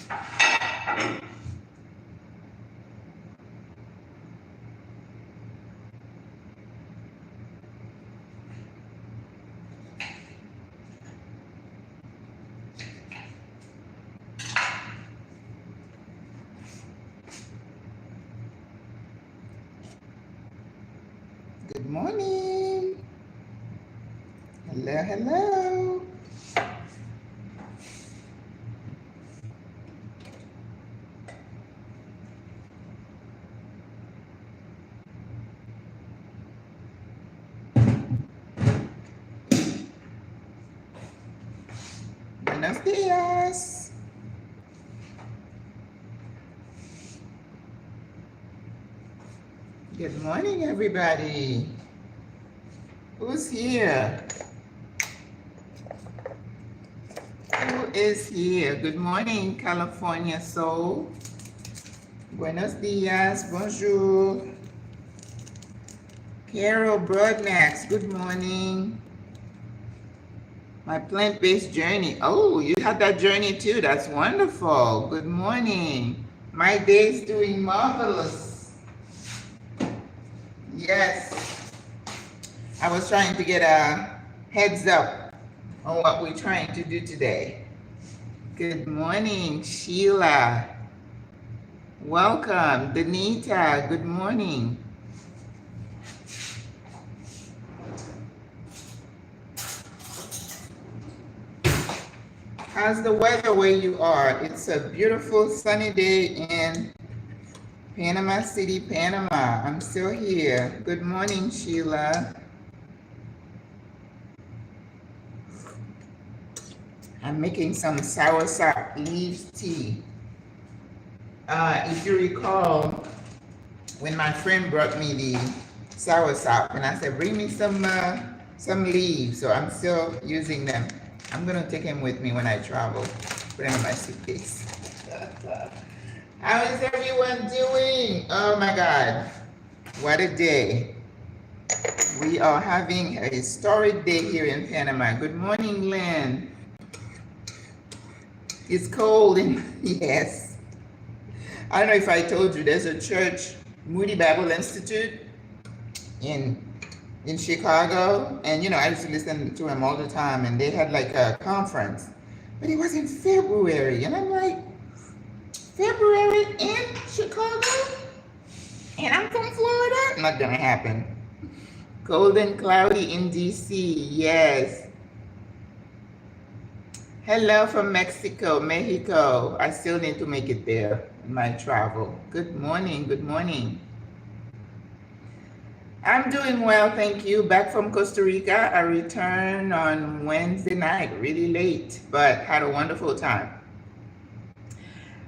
Good morning. Hello, hello. Buenos dias. Good morning, everybody. Who's here? Who is here? Good morning, California Soul. Buenos dias. Bonjour. Carol Broadmax. Good morning. My plant-based journey. Oh, you had that journey too. That's wonderful. Good morning. My day's doing marvelous. Yes. I was trying to get a heads up on what we're trying to do today. Good morning, Sheila. Welcome, Danita. Good morning. How's the weather where you are? It's a beautiful sunny day in Panama City, Panama. I'm still here. Good morning, Sheila. I'm making some soursop leaves tea. If you recall, when my friend brought me the soursop, and I said, bring me some leaves. So I'm still using them. I'm gonna take him with me when I travel. Put him in my suitcase. How is everyone doing? Oh my God, what a day. We are having a historic day here in Panama. Good morning, Lynn. It's cold and yes. I don't know if I told you, there's a church, Moody Bible Institute in Chicago, and you know, I used to listen to him all the time, and they had like a conference, but it was in February, and I'm like, February in Chicago? And I'm from Florida? Not gonna happen. Cold and cloudy in DC, yes. Hello from Mexico. I still need to make it there in my travel. Good morning, good morning. I'm doing well, thank you. Back from Costa Rica. I returned on Wednesday night, really late, but had a wonderful time.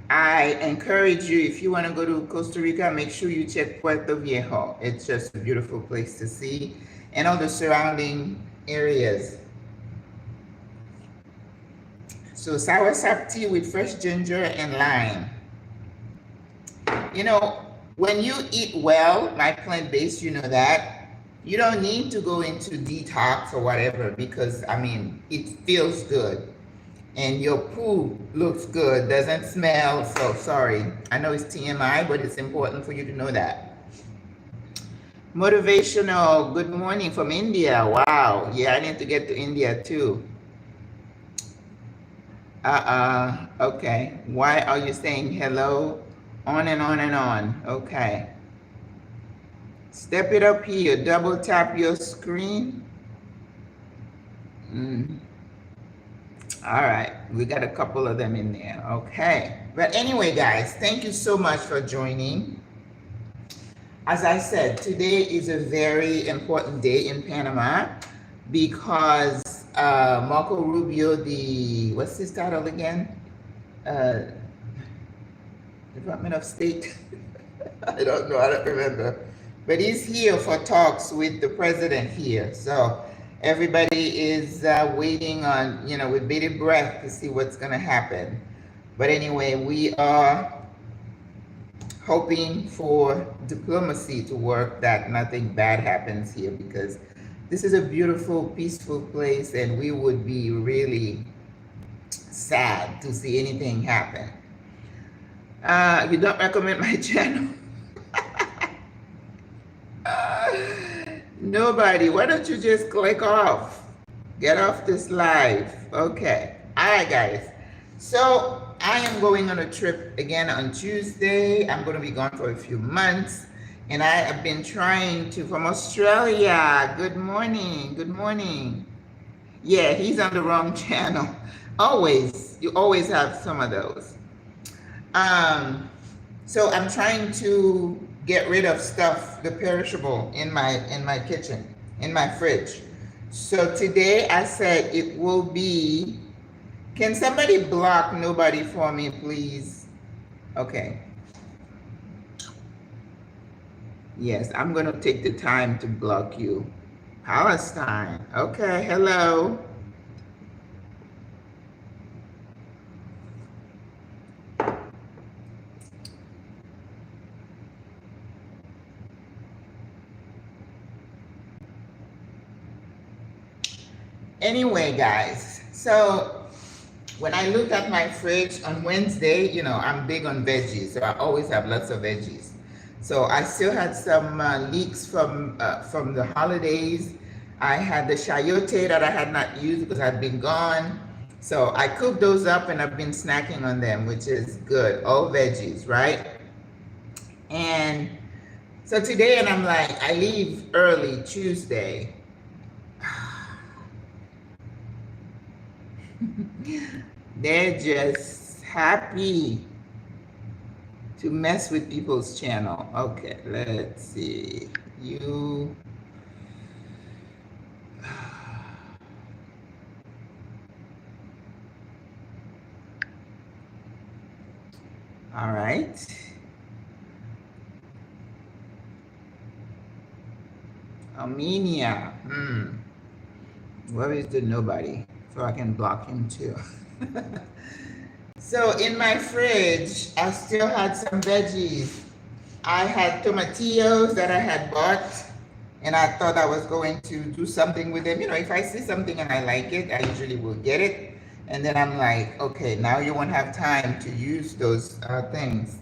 I encourage you, if you want to go to Costa Rica, make sure you check Puerto Viejo. It's just a beautiful place to see, and all the surrounding areas. So soursop tea with fresh ginger and lime. You know, when you eat well, my plant-based, you know that, you don't need to go into detox or whatever, because, I mean, it feels good. And your poo looks good, doesn't smell, so sorry. I know it's TMI, but it's important for you to know that. Motivational, good morning from India. Wow, yeah, I need to get to India too. Okay. Why are you saying hello? On and on and on. Okay. Step it up here. Double tap your screen. All right. We got a couple of them in there. Okay. But anyway, guys, thank you so much for joining. As I said, today is a very important day in Panama because Marco Rubio, what's his title again? Department of State. I don't know, I don't remember. But he's here for talks with the president here. So everybody is waiting on, you know, with bated breath to see what's going to happen. But anyway, we are hoping for diplomacy to work, that nothing bad happens here, because this is a beautiful, peaceful place, and we would be really sad to see anything happen. You don't recommend my channel? Nobody. Why don't you just click off? Get off this live. Okay. All right, guys. So I am going on a trip again on Tuesday. I'm going to be gone for a few months. And I have been trying to, from Australia. Good morning. Good morning. Yeah, he's on the wrong channel. Always. You always have some of those. So I'm trying to get rid of stuff, the perishable in my kitchen, in my fridge. So today I said it will be, can somebody block nobody for me, please? Okay. Yes, I'm going to take the time to block you. Palestine. Okay, hello. Anyway, guys, so when I looked at my fridge on Wednesday, you know, I'm big on veggies, so I always have lots of veggies. So I still had some leeks from the holidays. I had the chayote that I had not used because I'd been gone. So I cooked those up and I've been snacking on them, which is good. All veggies, right? And so today, and I'm like, I leave early Tuesday. They're just happy to mess with people's channel. Okay, let's see. You. All right. Armenia. Where is the nobody? So I can block him too. So in my fridge, I still had some veggies. I had tomatillos that I had bought, and I thought I was going to do something with them. You know, if I see something and I like it, I usually will get it. And then I'm like, okay, now you won't have time to use those things.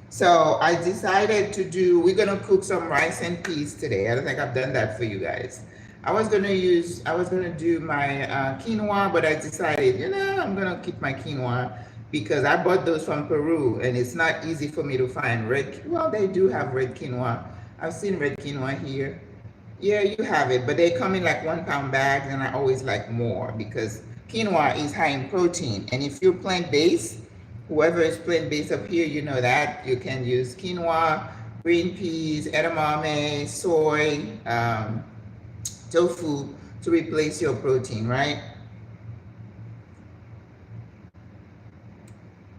So I decided to do, we're gonna cook some rice and peas today. I don't think I've done that for you guys. I was gonna do my quinoa, but I decided, you know, I'm gonna keep my quinoa because I bought those from Peru and it's not easy for me to find red. Well, they do have red quinoa. I've seen red quinoa here. Yeah, you have it, but they come in like 1 pound bags and I always like more because quinoa is high in protein. And if you're plant-based, whoever is plant-based up here, you know that you can use quinoa, green peas, edamame, soy, tofu to replace your protein, right?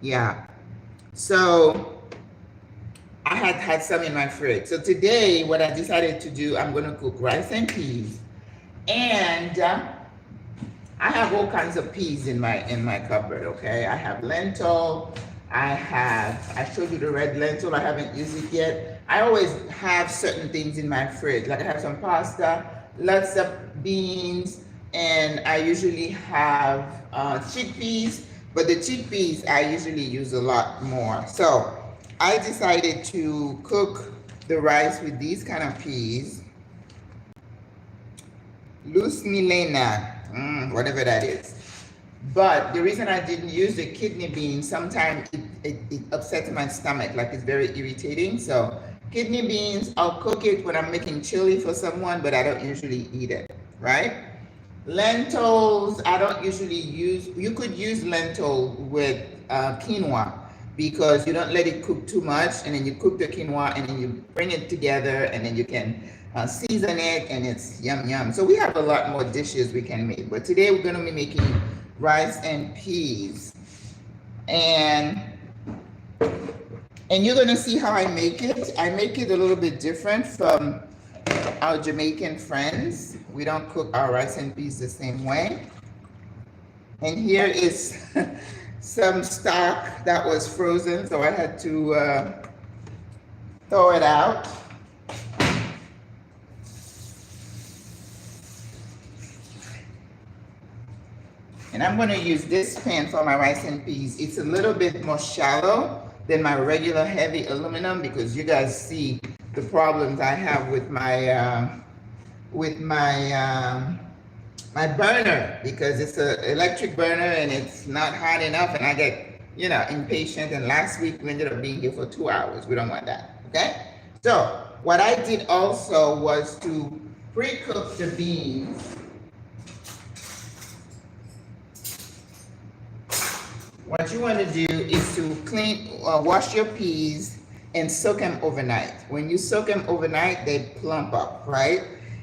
Yeah. So I had some in my fridge. So today, what I decided to do, I'm going to cook rice and peas, and I have all kinds of peas in my cupboard. Okay, I have lentil. I showed you the red lentil. I haven't used it yet. I always have certain things in my fridge. Like I have some pasta, lots of beans, and I usually have chickpeas, but the chickpeas I usually use a lot more. So I decided to cook the rice with these kind of peas. Luz Milena, whatever that is. But the reason I didn't use the kidney beans, sometimes it upsets my stomach, like it's very irritating. So kidney beans, I'll cook it when I'm making chili for someone, but I don't usually eat it, right? Lentils, I don't usually use. You could use lentil with quinoa because you don't let it cook too much, and then you cook the quinoa and then you bring it together and then you can season it and it's yum yum. So we have a lot more dishes we can make, but today we're going to be making rice and peas, and you're going to see how I make it. I make it a little bit different from our Jamaican friends. We don't cook our rice and peas the same way. And here is some stock that was frozen, so I had to throw it out. And I'm going to use this pan for my rice and peas. It's a little bit more shallow, than my regular heavy aluminum, because you guys see the problems I have with my my burner, because it's an electric burner and it's not hot enough, and I get, you know, impatient. And last week we ended up being here for 2 hours. We don't want that. Okay. So what I did also was to pre-cook the beans. What you want to do is to wash your peas and soak them overnight. When you soak them overnight, they plump up, right?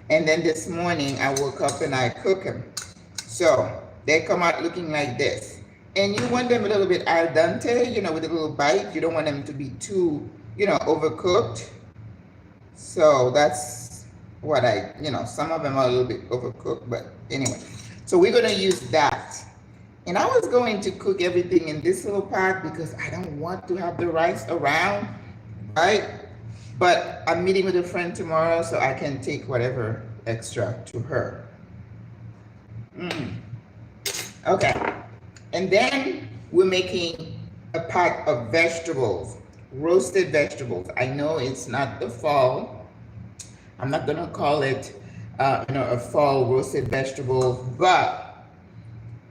And then this morning I woke up and I cook them. So they come out looking like this. And you want them a little bit al dente, you know, with a little bite. You don't want them to be too, you know, overcooked. So that's what some of them are a little bit overcooked, but anyway. So we're going to use that. And I was going to cook everything in this little pot because I don't want to have the rice around, right? But I'm meeting with a friend tomorrow, so I can take whatever extra to her. Okay. And then we're making a pot of vegetables, roasted vegetables. I know it's not the fall. I'm not gonna call it, a fall roasted vegetable, but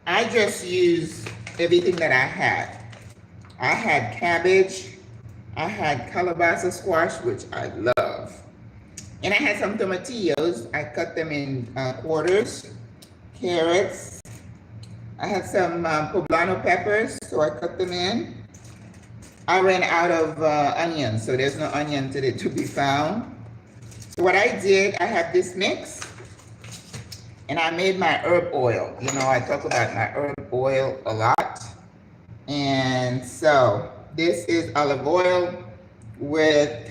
I just used everything that I had. I had cabbage, I had calabaza squash, which I love, and I had some tomatillos. I cut them in quarters, carrots. I had some poblano peppers, so I cut them in. I ran out of onions, so there's no onion today to be found. So what I did, I have this mix, and I made my herb oil. You know, I talk about my herb oil a lot. And so this is olive oil with,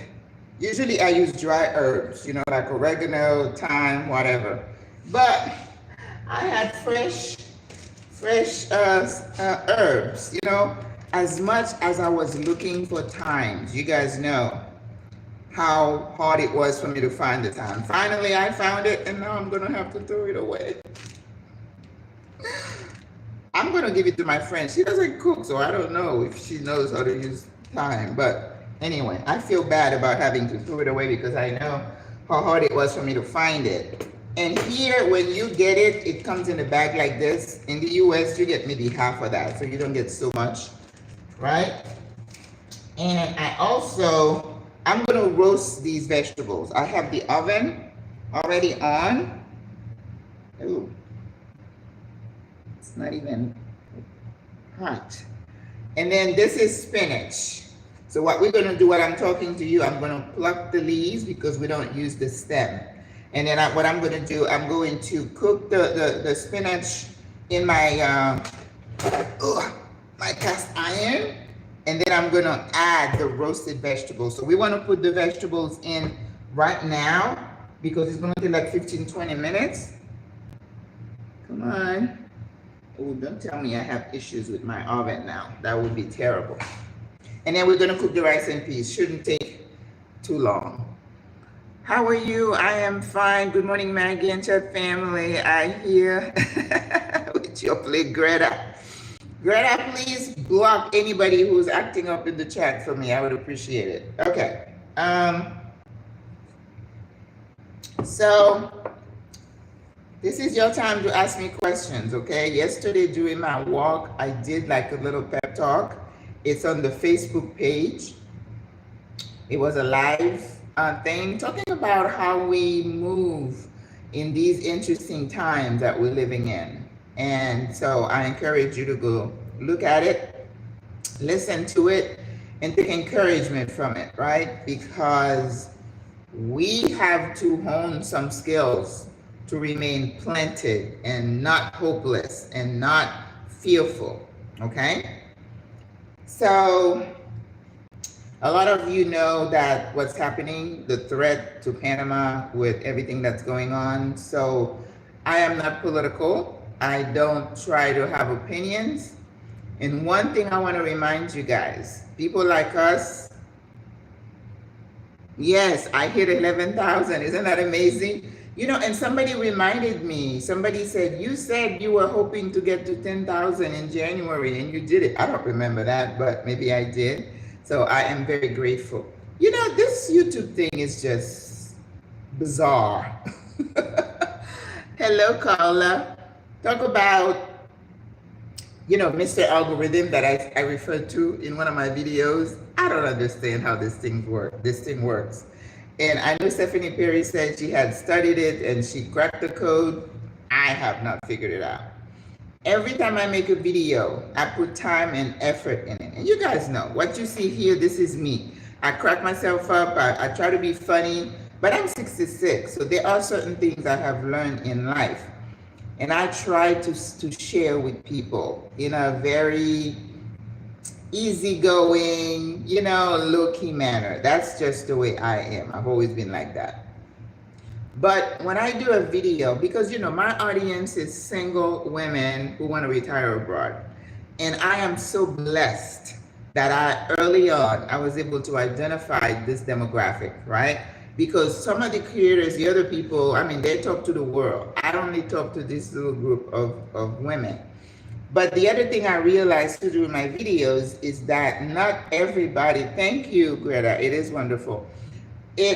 usually I use dry herbs, you know, like oregano, thyme, whatever. But I had fresh herbs, you know, as much as I was looking for thymes. You guys know how hard it was for me to find the thyme. Finally, I found it, and now I'm gonna have to throw it away. I'm gonna give it to my friend. She doesn't cook, so I don't know if she knows how to use thyme. But anyway, I feel bad about having to throw it away because I know how hard it was for me to find it. And here, when you get it, it comes in a bag like this. In the US, you get maybe half of that, so you don't get so much, right? And I'm gonna roast these vegetables. I have the oven already on. Ooh, it's not even hot. And then this is spinach. So what we're gonna do, what I'm talking to you, I'm gonna pluck the leaves because we don't use the stem. And then what I'm gonna do, I'm going to cook the spinach in my my cast iron. And then I'm gonna add the roasted vegetables. So we wanna put the vegetables in right now because it's gonna take like 15-20 minutes. Come on. Oh, don't tell me I have issues with my oven now. That would be terrible. And then we're gonna cook the rice and peas. Shouldn't take too long. How are you? I am fine. Good morning, Maggie and chat family. I hear with your plate, Greta. Greta, please block anybody who's acting up in the chat for me. I would appreciate it. Okay. So this is your time to ask me questions, okay? Yesterday during my walk, I did like a little pep talk. It's on the Facebook page. It was a live thing talking about how we move in these interesting times that we're living in. And so I encourage you to go look at it, listen to it, and take encouragement from it, right? Because we have to hone some skills to remain planted and not hopeless and not fearful, okay? So a lot of you know that what's happening, the threat to Panama with everything that's going on. So I am not political. I don't try to have opinions. And one thing I want to remind you guys, people like us, yes, I hit 11,000. Isn't that amazing? You know, and somebody reminded me, somebody said, you said you were hoping to get to 10,000 in January and you did it. I don't remember that, but maybe I did. So I am very grateful. You know, this YouTube thing is just bizarre. Hello, Carla. Talk about, you know, Mr. Algorithm that I referred to in one of my videos. I don't understand how this thing works. And I know Stephanie Perry said she had studied it and she cracked the code. I have not figured it out. Every time I make a video, I put time and effort in it. And you guys know, what you see here, this is me. I crack myself up, I try to be funny, but I'm 66, so there are certain things I have learned in life. And I try to share with people in a very easygoing, you know, low-key manner. That's just the way I am. I've always been like that. But when I do a video, because, you know, my audience is single women who want to retire abroad. And I am so blessed that early on, I was able to identify this demographic, right? Because some of the creators, the other people, I mean, they talk to the world. I only talk to this little group of women. But the other thing I realized to do in my videos is that not everybody, thank you, Greta, it is wonderful.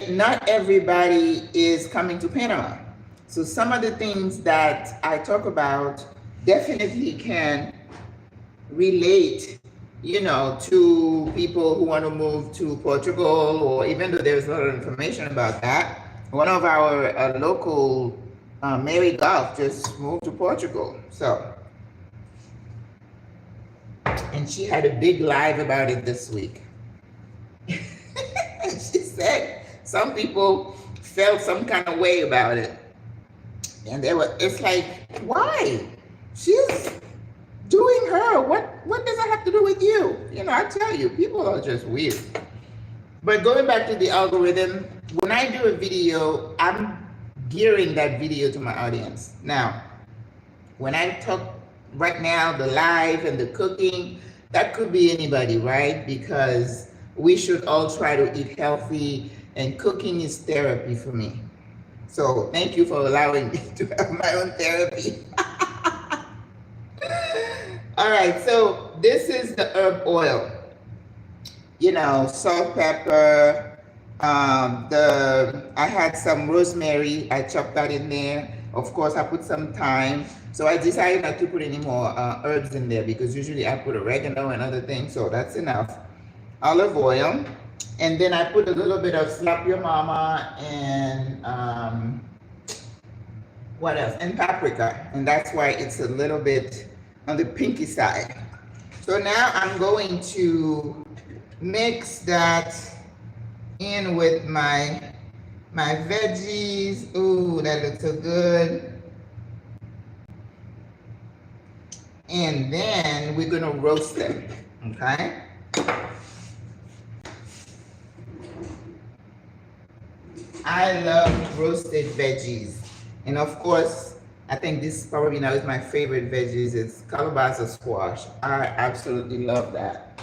Not everybody is coming to Panama. So some of the things that I talk about definitely can relate, you know, to people who want to move to Portugal, or even though there's a lot of information about that. One of our local, Mary Golf, just moved to Portugal. So, and she had a big live about it this week. And she said some people felt some kind of way about it. And it's like, why? She's doing her. What does that have to do with you? You know, I tell you, people are just weird. But going back to the algorithm, when I do a video, I'm gearing that video to my audience. Now, when I talk right now, the live and the cooking, that could be anybody, right? Because we should all try to eat healthy, and cooking is therapy for me. So thank you for allowing me to have my own therapy. All right, so this is the herb oil. You know, salt, pepper. I had some rosemary. I chopped that in there. Of course, I put some thyme. So I decided not to put any more herbs in there because usually I put oregano and other things. So that's enough. Olive oil. And then I put a little bit of slap your mama and what else? And paprika. And that's why it's a little bit on the pinky side. So now I'm going to mix that in with my veggies. Ooh, that looks so good. And then we're gonna roast them, okay? I love roasted veggies. And of course, I think this probably now is my favorite veggies. It's calabaza squash. I absolutely love that.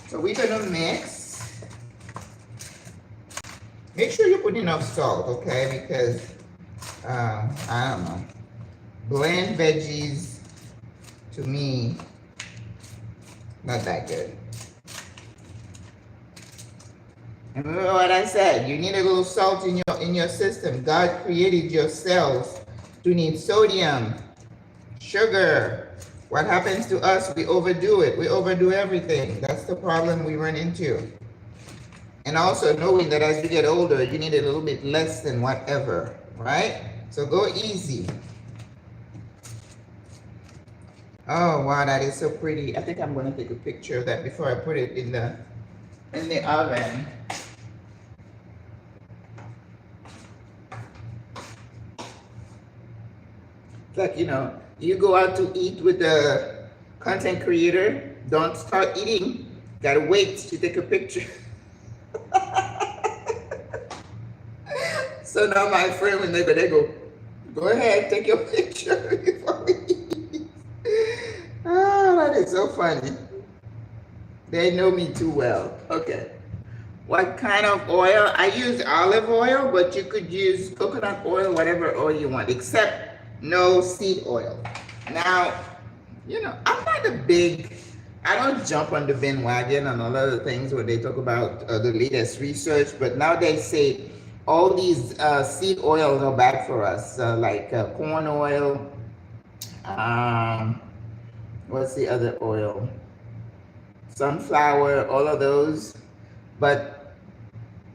So we're gonna mix. Make sure you put enough salt, okay? Because, I don't know. Bland veggies, to me, not that good. And remember what I said, you need a little salt in your system. God created your cells to need sodium, sugar. What happens to us? We overdo it. We overdo everything. That's the problem we run into. And also knowing that as you get older, you need a little bit less than whatever, right? So go easy. Oh, wow, that is so pretty. I think I'm going to take a picture of that before I put it in the oven. It's like, you know, you go out to eat with a content creator, don't start eating, gotta wait to take a picture. So now my friend, when they go ahead, take your picture before we eat. Oh, that is so funny. They know me too well. Okay. What kind of oil? I use olive oil, but you could use coconut oil, whatever oil you want, except no seed oil. Now, I'm not a big, I don't jump on the bandwagon and all other things where they talk about the latest research, but now they say all these seed oils are bad for us, like corn oil. Um, what's the other oil? Sunflower, all of those. But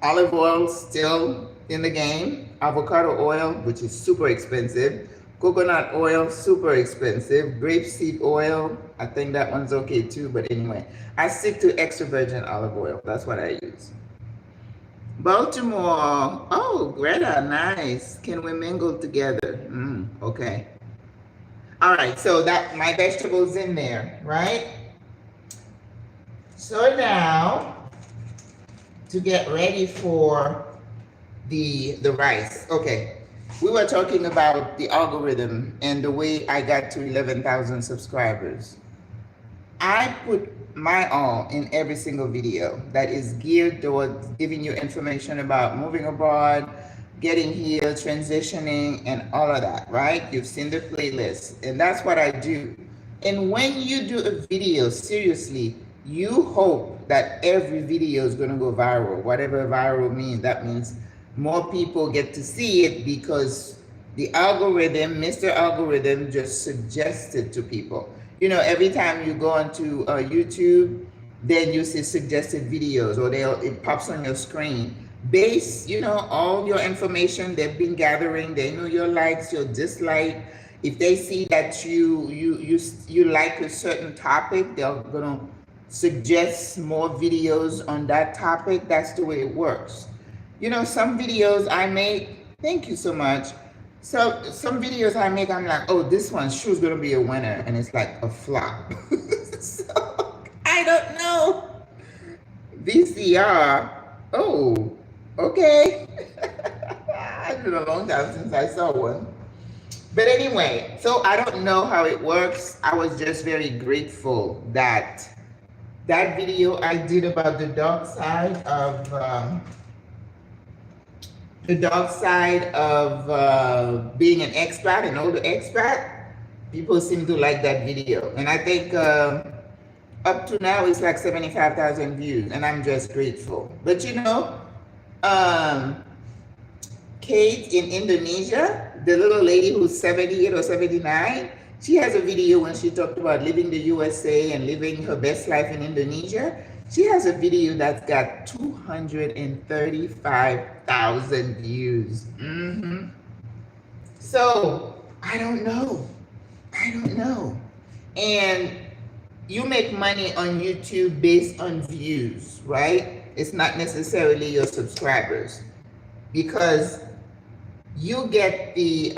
olive oil still in the game. Avocado oil, which is super expensive. Coconut oil, super expensive. Grapeseed oil, I think that one's okay too. But anyway, I stick to extra virgin olive oil. That's what I use. Baltimore. Oh, Greta, nice. Can we mingle together? Okay. All right, so that my vegetables in there, right? So now, to get ready for the rice. Okay, we were talking about the algorithm and the way I got to 11,000 subscribers. I put my all in every single video that is geared towards giving you information about moving abroad, getting here, transitioning, and all of that, right? You've seen the playlist, and that's what I do. And when you do a video, seriously, you hope that every video is going to go viral. Whatever viral means, that means more people get to see it because the algorithm, Mr. Algorithm, just suggests it to people. Every time you go onto YouTube, then you see suggested videos, or it pops on your screen. All your information they've been gathering. They know your likes, your dislike. If they see that you like a certain topic, they're gonna suggest more videos on that topic. That's the way it works. Some videos I make, thank you so much. So some videos I make, I'm like, oh, this one sure is gonna be a winner, and it's like a flop. So I don't know. VCR, oh, okay. It's been a long time since I saw one. But anyway, so I don't know how it works. I was just very grateful that video I did about the dark side of being an expat, an older expat. People seem to like that video, and I think up to now it's like 75,000 views, and I'm just grateful. But Kate in Indonesia, the little lady who's 78 or 79, she has a video when she talked about living the USA and living her best life in Indonesia. She has a video that's got 235,000 views. So I don't know. And you make money on YouTube based on views, right? It's not necessarily your subscribers, because you get the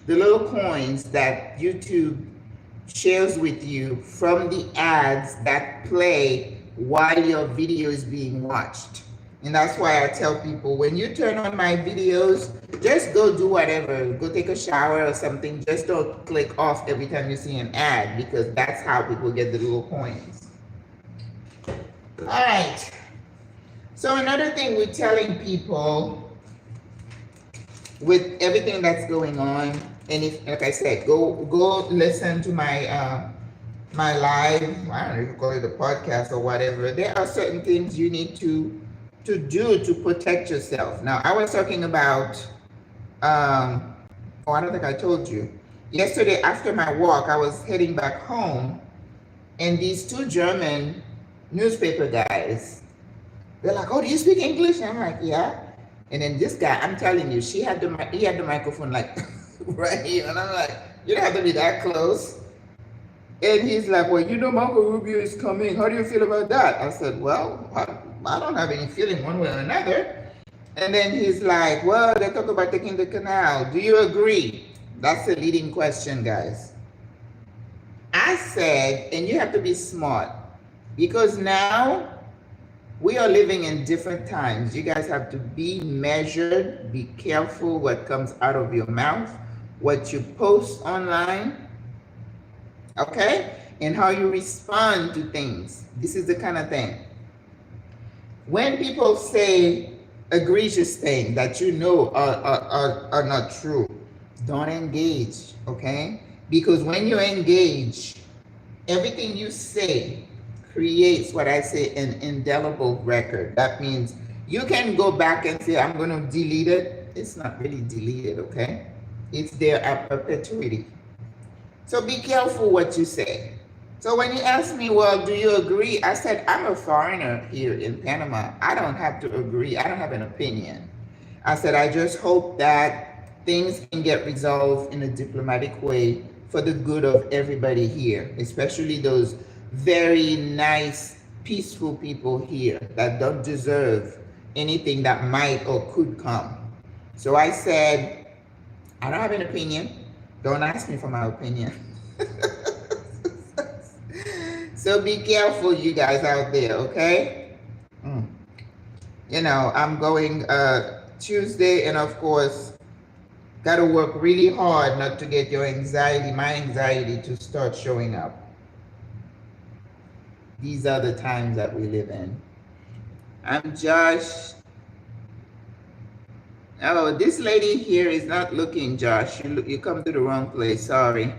little coins that YouTube shares with you from the ads that play while your video is being watched. And that's why I tell people, when you turn on my videos, just go do whatever, go take a shower or something. Just don't click off every time you see an ad, because that's how people get the little coins. All right. So another thing we're telling people with everything that's going on, and if, like I said, go listen to my my live, I don't know if you call it a podcast or whatever. There are certain things you need to do to protect yourself. Now, I was talking about, I don't think I told you. Yesterday, after my walk, I was heading back home, and these two German newspaper guys, they're like, oh, do you speak English? And I'm like, yeah. And then this guy, I'm telling you, he had the microphone like right here. And I'm like, you don't have to be that close. And he's like, well, Marco Rubio is coming. How do you feel about that? I said, well, I don't have any feeling one way or another. And then he's like, well, they talk about taking the canal. Do you agree? That's the leading question, guys. I said, and you have to be smart, because now we are living in different times. You guys have to be measured, be careful what comes out of your mouth, what you post online, okay? And how you respond to things. This is the kind of thing. When people say egregious things that are not true, don't engage, okay? Because when you engage, everything you say creates what I say an indelible record. That means you can go back and say, I'm going to delete it. It's not really deleted, okay? It's there at perpetuity. So be careful what you say. So when you ask me, well, do you agree? I said, I'm a foreigner here in Panama. I don't have to agree. I don't have an opinion. I said, I just hope that things can get resolved in a diplomatic way for the good of everybody here, especially those very nice, peaceful people here that don't deserve anything that might or could come. So I said, I don't have an opinion. Don't ask me for my opinion. So be careful, you guys out there, okay? You know, I'm going Tuesday, and of course, got to work really hard not to get your anxiety, my anxiety, to start showing up. These are the times that we live in. I'm Josh. Oh, this lady here is not looking, Josh. You come to the wrong place. Sorry.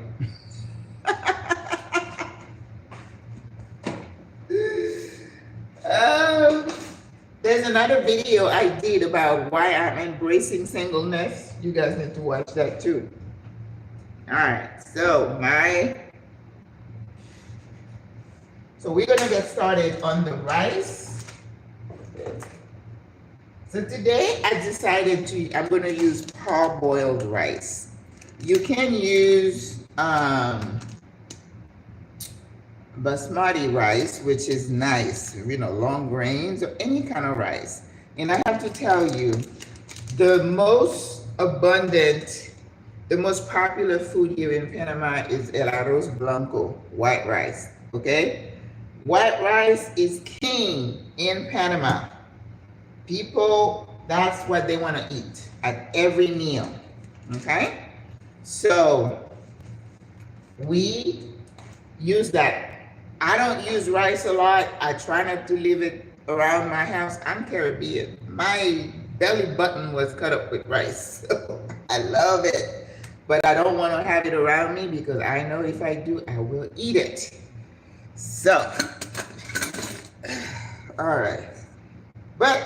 There's another video I did about why I'm embracing singleness. You guys need to watch that too. All right, so we're gonna get started on the rice. So today I decided I'm gonna use parboiled rice. You can use basmati rice, which is nice, you know, long grains or any kind of rice. And I have to tell you, the most abundant, the most popular food here in Panama is el arroz blanco, white rice, okay? White rice is king in Panama. People, that's what they want to eat at every meal, okay? So we use that. I don't use rice a lot. I try not to leave it around my house. I'm Caribbean. My belly button was cut up with rice. So I love it. But I don't want to have it around me because I know if I do, I will eat it. So, all right. But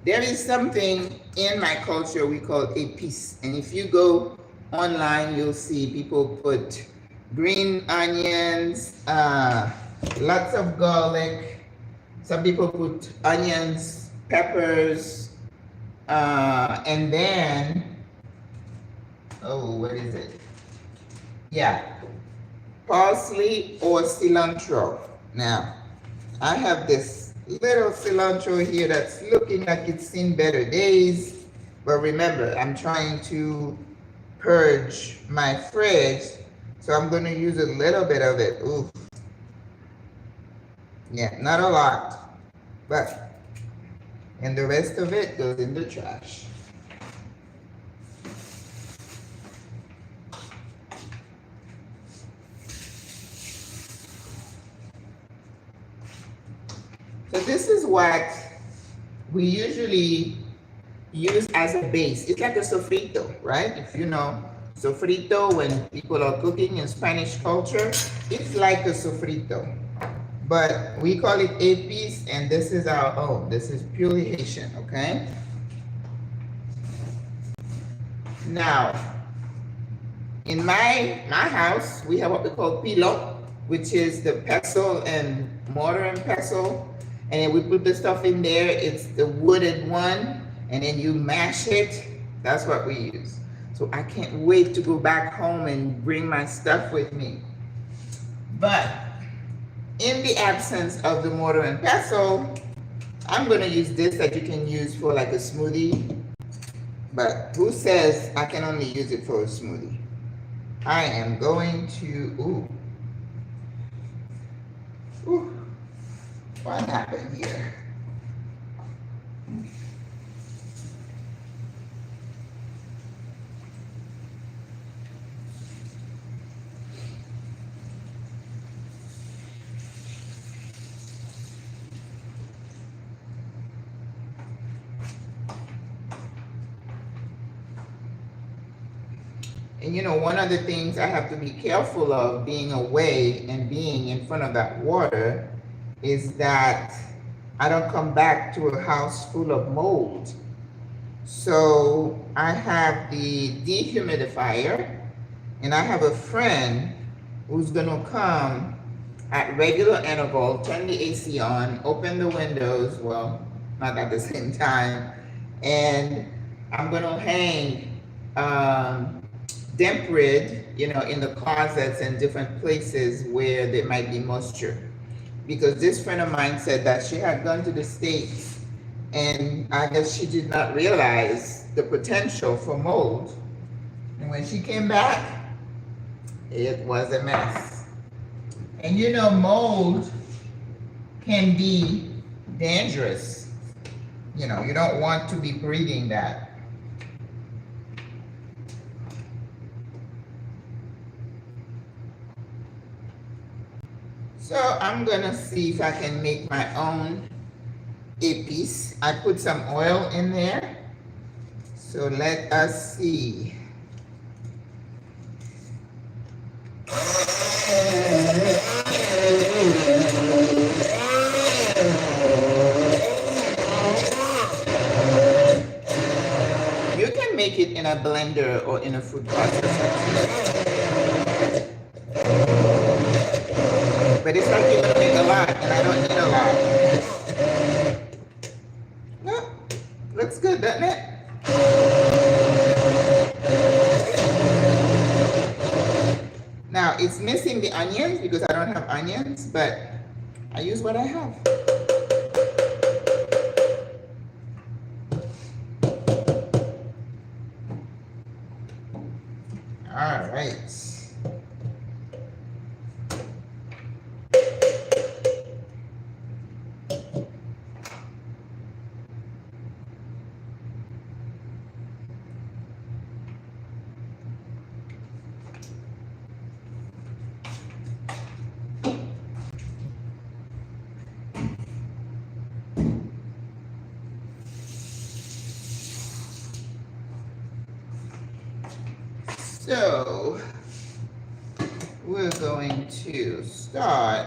there is something in my culture we call a piece. And if you go online, you'll see people put green onions, lots of garlic. Some people put onions, peppers, and then, oh, what is it? Yeah, parsley or cilantro. Now, I have this little cilantro here that's looking like it's seen better days. But remember, I'm trying to purge my fridge. So I'm going to use a little bit of it. Ooh. Yeah, not a lot. But, and the rest of it goes in the trash. So this is what we usually use as a base. It's like a sofrito, right? If you know sofrito, when people are cooking in Spanish culture, it's like a sofrito. But we call it a piece, and this is our own. This is purely Haitian, okay? Now, in my house, we have what we call pilon, which is the pestle and mortar and pestle. And then we put the stuff in there. It's the wooded one, and then you mash it. That's what we use. So I can't wait to go back home and bring my stuff with me. But in the absence of the mortar and pestle, I'm going to use this that you can use for like a smoothie. But who says I can only use it for a smoothie? I am going to, what happened here? And you know, one of the things I have to be careful of being away and being in front of that water is that I don't come back to a house full of mold. So I have the dehumidifier, and I have a friend who's gonna come at regular interval, turn the AC on, open the windows, well, not at the same time, and I'm gonna hang damp rid, you know, in the closets and different places where there might be moisture. Because this friend of mine said that she had gone to the States and I guess she did not realize the potential for mold. And when she came back, it was a mess. And you know, mold can be dangerous. You know, you don't want to be breathing that. So I'm gonna see if I can make my own épices. I put some oil in there. So let us see. You can make it in a blender or in a food processor. But it's like you're gonna make a lot, and I don't need a lot. No, looks good, doesn't it? Now, it's missing the onions because I don't have onions, but I use what I have. All right. So we're going to start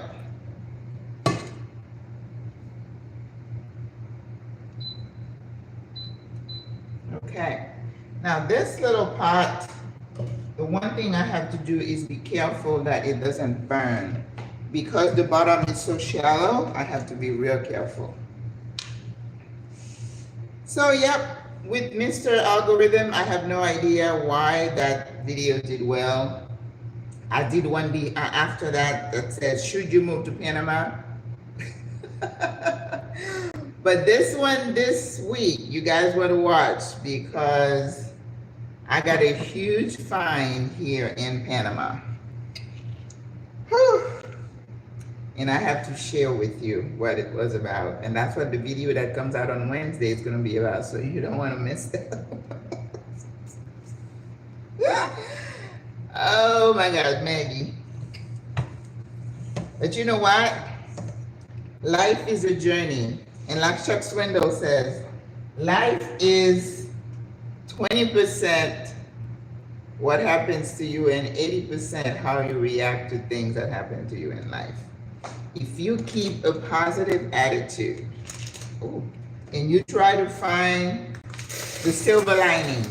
okay. Now this little pot, the one thing I have to do is be careful that it doesn't burn. Because the bottom is so shallow, I have to be real careful. So yep. With Mr. Algorithm, I have no idea why that video did well. I did one after that says, should you move to Panama? But this one this week, you guys want to watch because I got a huge find here in Panama. Whew. And I have to share with you what it was about. And that's what the video that comes out on Wednesday is going to be about. So you don't want to miss that. Oh my God, Maggie. But you know what? Life is a journey. And like Chuck Swindoll says, life is 20% what happens to you and 80% how you react to things that happen to you in life. If you keep a positive attitude, and you try to find the silver lining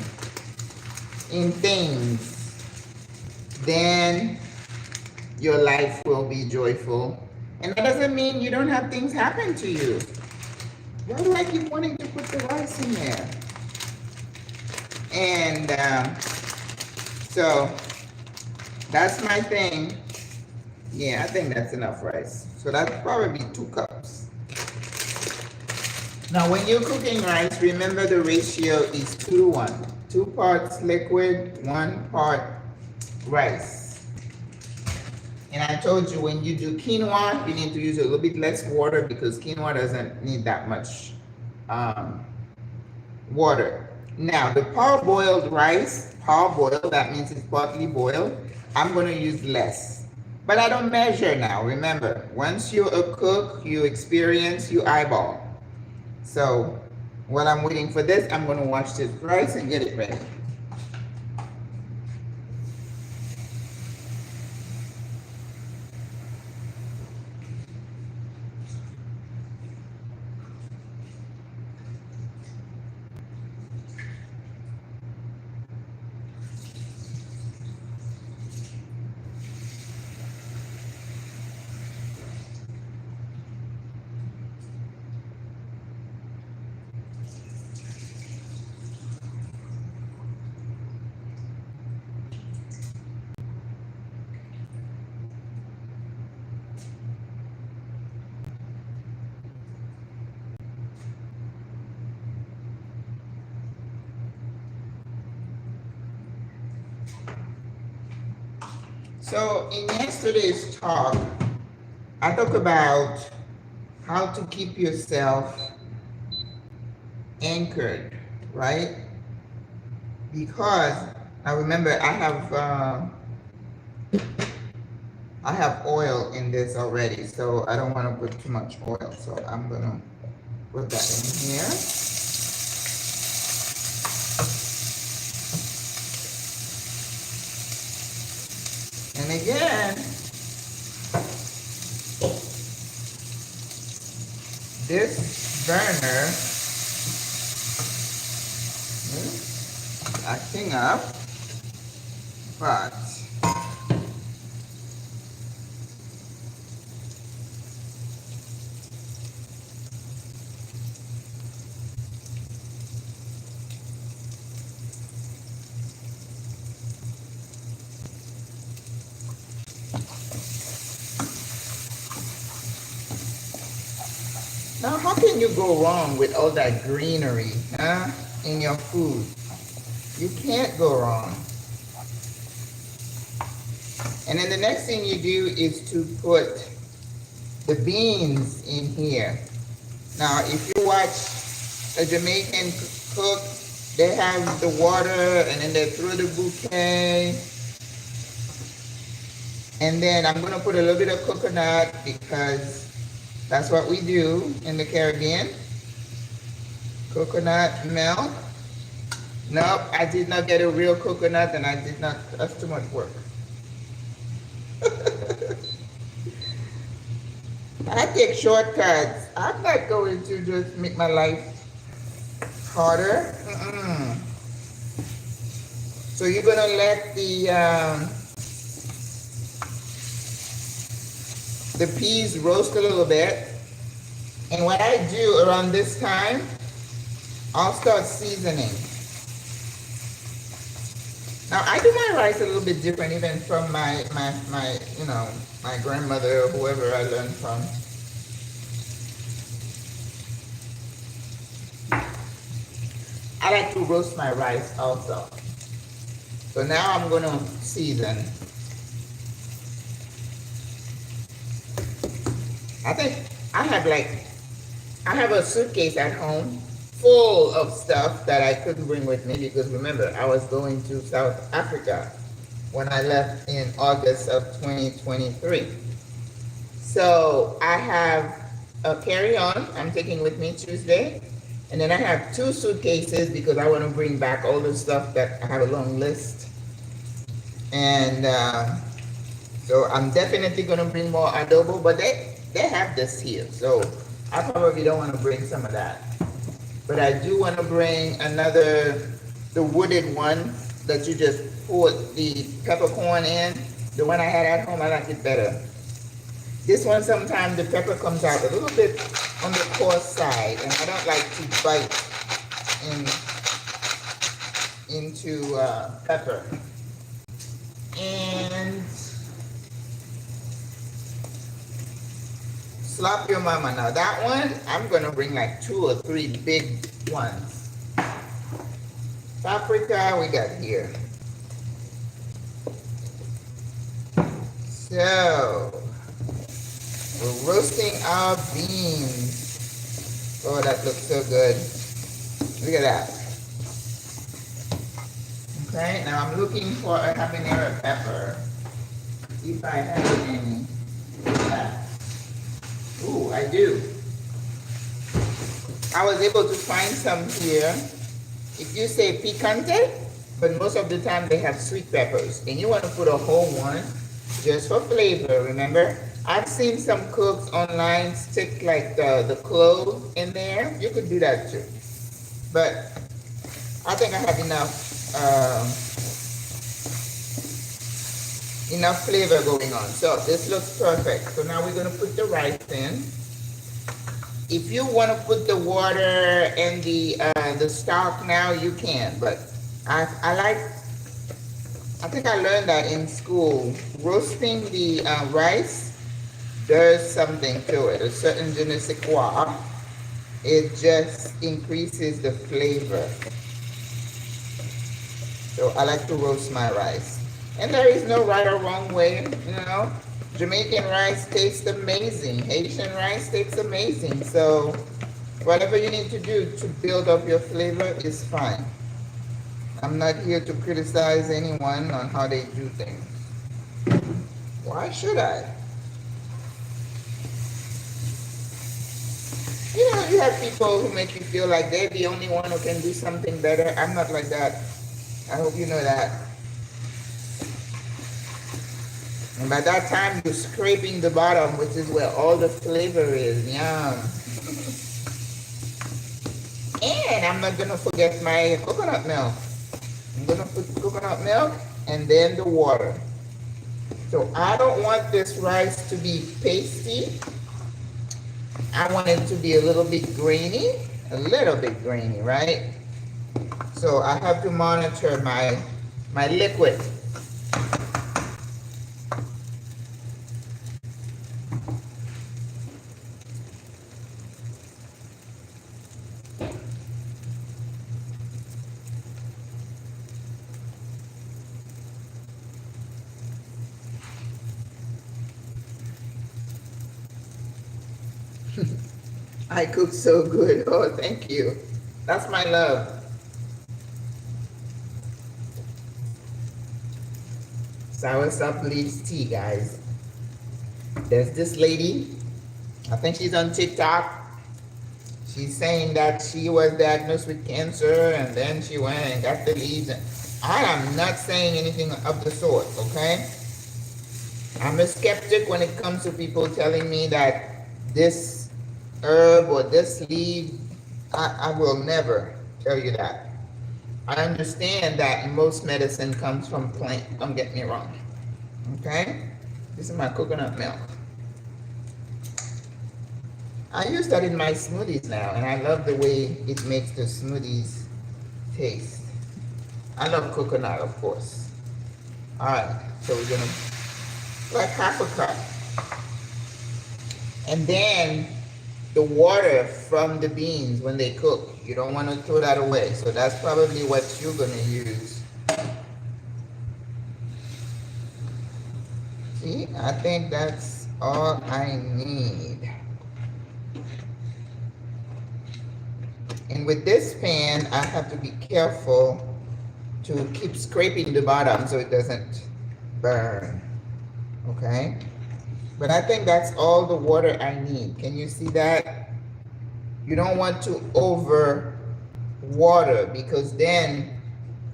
in things, then your life will be joyful. And that doesn't mean you don't have things happen to you. Why do I keep wanting to put the rice in there? And so that's my thing. Yeah, I think that's enough rice. So that's probably 2 cups. Now, when you're cooking rice, remember the ratio is 2 to 1. 2 parts liquid, 1 part rice. And I told you when you do quinoa, you need to use a little bit less water because quinoa doesn't need that much water. Now, the parboiled rice, parboiled, that means it's partly boiled, I'm going to use less. But I don't measure now. Remember, once you're a cook, you experience, you eyeball. So while I'm waiting for this, I'm going to wash this rice and get it ready. So in yesterday's talk, I talked about how to keep yourself anchored, right? Because I remember I have oil in this already, so I don't want to put too much oil. So I'm gonna put that in here. And again, this burner is acting up, but now how can you go wrong with all that greenery, in your food? You can't go wrong. And then the next thing you do is to put the beans in here. Now, if you watch a Jamaican cook, they have the water and then they throw the bouquet. And then I'm gonna put a little bit of coconut because that's what we do in the Caribbean. Coconut milk. Nope, I did not get a real coconut and I did not, that's too much work. I take shortcuts. I'm not going to just make my life harder. So you're gonna let the peas roast a little bit. And what I do around this time, I'll start seasoning. Now I do my rice a little bit different, even from my my grandmother or whoever I learned from. I like to roast my rice also. So now I'm gonna season. I think I have a suitcase at home full of stuff that I couldn't bring with me because remember, I was going to South Africa when I left in August of 2023. So I have a carry-on I'm taking with me Tuesday. And then I have 2 suitcases because I want to bring back all the stuff that I have a long list. And so I'm definitely going to bring more adobo, but they have this here. So I probably don't want to bring some of that. But I do want to bring the wooded one that you just put the peppercorn in. The one I had at home, I like it better. This one, sometimes the pepper comes out a little bit on the coarse side, and I don't like to bite into pepper. And slap your mama. Now that one, I'm gonna bring like 2 or 3 big ones. Paprika, we got here. So we're roasting our beans. Oh, that looks so good. Look at that. Okay, now I'm looking for a habanero pepper. See if I have any. Ooh, I do. I was able to find some here. If you say picante, but most of the time they have sweet peppers. And you want to put a whole one just for flavor, remember? I've seen some cooks online stick like the clove in there. You could do that too. But I think I have enough flavor going on. So this looks perfect. So now we're going to put the rice in. If you want to put the water and the stock now, you can. But I think I learned that in school. Roasting the rice, there's something to it. A certain je ne sais quoi. It just increases the flavor. So I like to roast my rice. And there is no right or wrong way, you know. Jamaican rice tastes amazing. Haitian rice tastes amazing. So whatever you need to do to build up your flavor is fine. I'm not here to criticize anyone on how they do things. Why should I? You know, you have people who make you feel like they're the only one who can do something better. I'm not like that. I hope you know that. And by that time, you're scraping the bottom, which is where all the flavor is. Yum. And I'm not going to forget my coconut milk. I'm going to put coconut milk and then the water. So I don't want this rice to be pasty. I want it to be a little bit grainy, right? So I have to monitor my liquid. I cook so good. Oh, thank you. That's my love. Soursop leaves tea, guys. There's this lady, I think she's on TikTok. She's saying that she was diagnosed with cancer and then she went and got the leaves. I am not saying anything of the sort, okay? I'm a skeptic when it comes to people telling me that this herb or this leaf. I will never tell you that. I understand that most medicine comes from plant, don't get me wrong. Okay? This is my coconut milk. I use that in my smoothies now, and I love the way it makes the smoothies taste. I love coconut, of course. All right, so we're gonna like half a cup. And then the water from the beans when they cook, you don't want to throw that away. So that's probably what you're going to use. See, I think that's all I need. And with this pan, I have to be careful to keep scraping the bottom so it doesn't burn. Okay? But I think that's all the water I need. Can you see that? You don't want to over water because then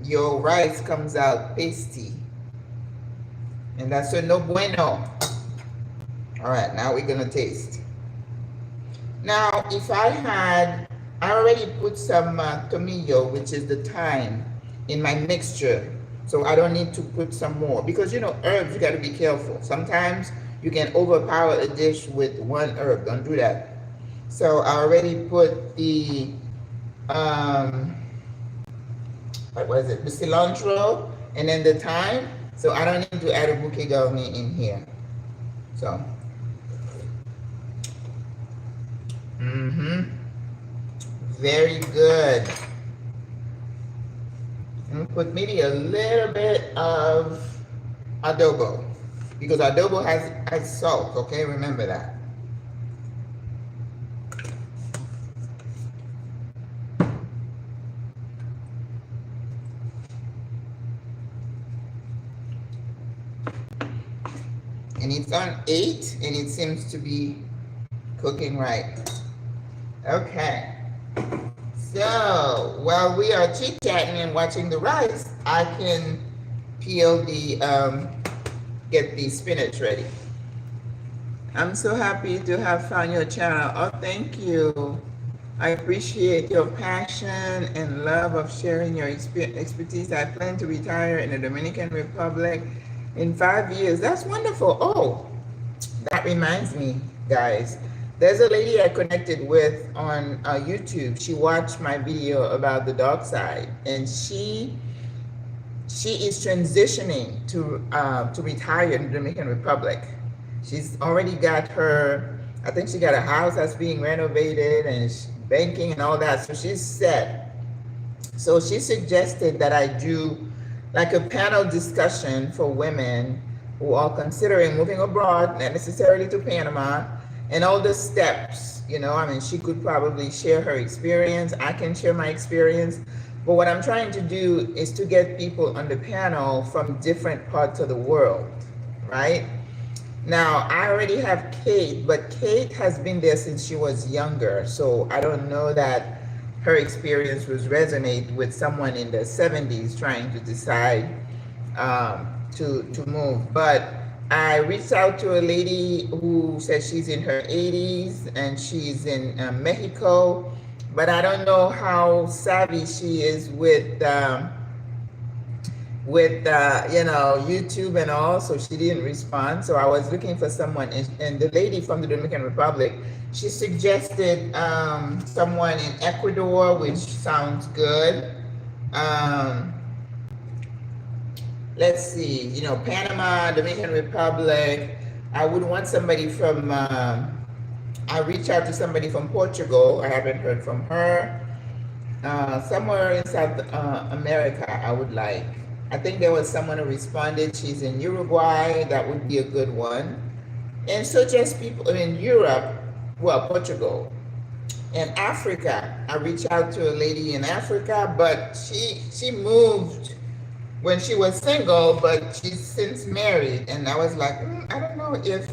your rice comes out pasty. And that's a no bueno. All right, now we're gonna taste. Now, if I already put some tomillo, which is the thyme, in my mixture. So I don't need to put some more because you know, herbs, you gotta be careful. Sometimes you can overpower a dish with one herb. Don't do that. So I already put the, what was it? The cilantro and then the thyme. So I don't need to add a bouquet garni in here. So, very good. And put maybe a little bit of adobo. Because adobo has salt, okay? Remember that. And it's on 8, and it seems to be cooking right. Okay. So, while we are chit-chatting and watching the rice, I can peel the, get the spinach ready. I'm so happy to have found your channel. Oh, thank you. I appreciate your passion and love of sharing your expertise. I plan to retire in the Dominican Republic in 5 years. That's wonderful. Oh, that reminds me, guys. There's a lady I connected with on YouTube. She watched my video about the dark side, and she is transitioning to retire in the Dominican Republic. She's already got her, I think she got a house that's being renovated and banking and all that. So she's set. So she suggested that I do like a panel discussion for women who are considering moving abroad, not necessarily to Panama, and all the steps. You know, I mean, she could probably share her experience. I can share my experience. But what I'm trying to do is to get people on the panel from different parts of the world, right? Now, I already have Kate, but Kate has been there since she was younger. So I don't know that her experience was resonate with someone in their 70s trying to decide to move. But I reached out to a lady who says she's in her 80s and she's in Mexico, but I don't know how savvy she is with you know, YouTube and all, so she didn't respond. So I was looking for someone, and the lady from the Dominican Republic, she suggested someone in Ecuador, which sounds good. Let's see, you know, Panama, Dominican Republic. I would want somebody from, I reached out to somebody from Portugal. I haven't heard from her. Somewhere in South America, I would like. I think there was someone who responded. She's in Uruguay. That would be a good one. And so just people in Europe, well, Portugal. And Africa, I reached out to a lady in Africa, but she moved when she was single, but she's since married. And I was like, I don't know if,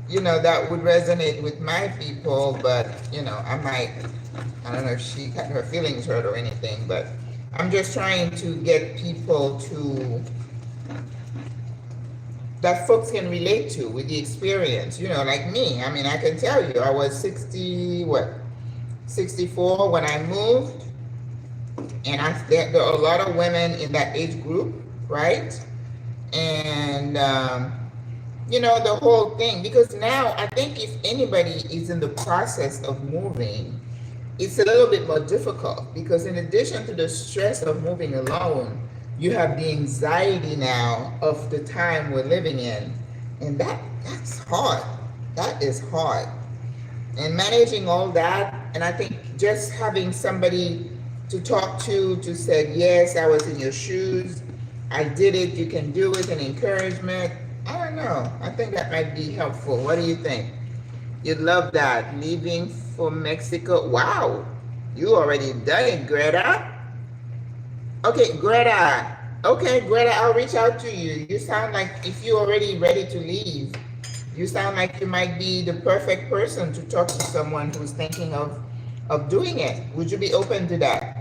you know, that would resonate with my people, but, you know, I don't know if she got her feelings hurt or anything, but I'm just trying to get people to, that folks can relate to with the experience, you know, like me. I mean, I can tell you, I was 64 when I moved, and there are a lot of women in that age group, right? And, you know, the whole thing, because now I think if anybody is in the process of moving, it's a little bit more difficult, because in addition to the stress of moving alone, you have the anxiety now of the time we're living in. And that's hard. That is hard. And managing all that, and I think just having somebody to talk to say, yes, I was in your shoes, I did it, you can do it, and encouragement. I don't know. I think that might be helpful. What do you think? You'd love that. Leaving for Mexico. Wow. You already done it, Greta. Okay, Greta. Okay, Greta, I'll reach out to you. You sound like, if you're already ready to leave, you sound like you might be the perfect person to talk to someone who's thinking of doing it. Would you be open to that?